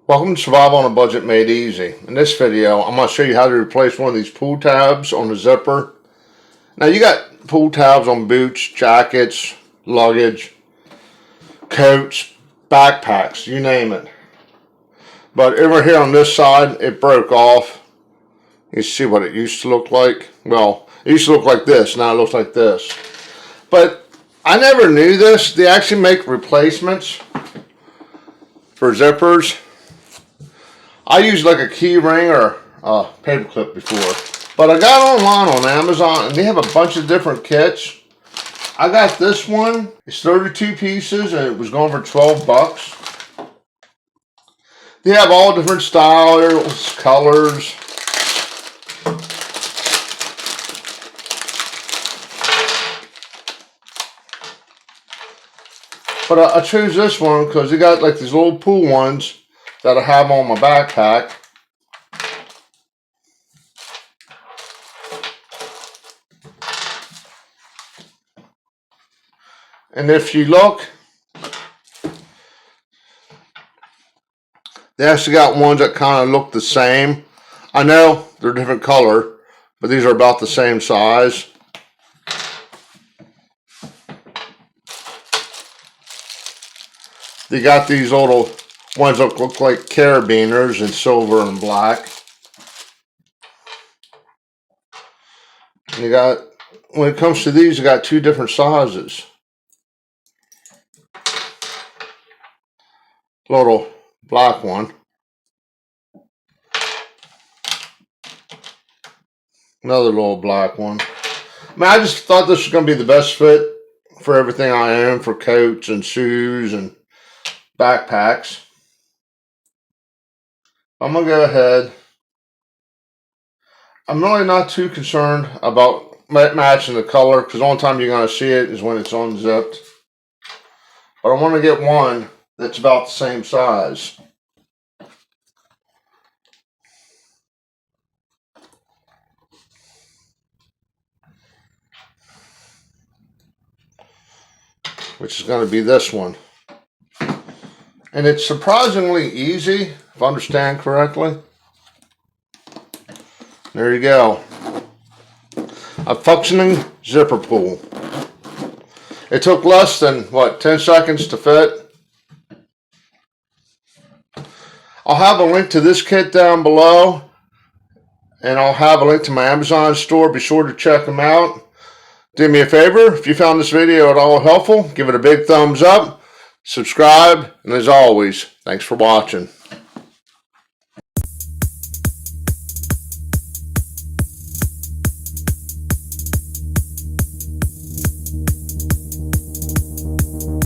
Welcome to Survival on a Budget Made Easy. In this video, I'm going to show you how to replace one of these pull tabs on the zipper. Now you got pull tabs on boots, jackets, luggage, coats, backpacks, you name it. But over here on this side, it broke off. You see what it used to look like? Well, it used to look like this, now it looks like this. But I never knew this. They actually make replacements for zippers. I used like a key ring or a paper clip before, but I got online on Amazon and they have a bunch of different kits. I got this one. It's 32 pieces and it was going for 12 bucks. They have all different styles, colors. But I chose this one because they got like these little pull ones that I have on my backpack. And if you look, they actually got ones that kind of look the same. I know they're different color, but these are about the same size. They got these little ones that look like carabiners in silver and black. And you got, when it comes to these, you got two different sizes. Little black one. Another little black one. I mean, I just thought this was going to be the best fit for everything I own, for coats and shoes and backpacks. I'm going to go ahead. I'm really not too concerned about matching the color because the only time you're going to see it is when it's unzipped. But I want to get one that's about the same size. Which is going to be this one. And it's surprisingly easy, if I understand correctly. There you go. A functioning zipper pull. It took less than, what, 10 seconds to fit? I'll have a link to this kit down below. And I'll have a link to my Amazon store. Be sure to check them out. Do me a favor, if you found this video at all helpful, give it a big thumbs up. Subscribe, and as always, thanks for watching.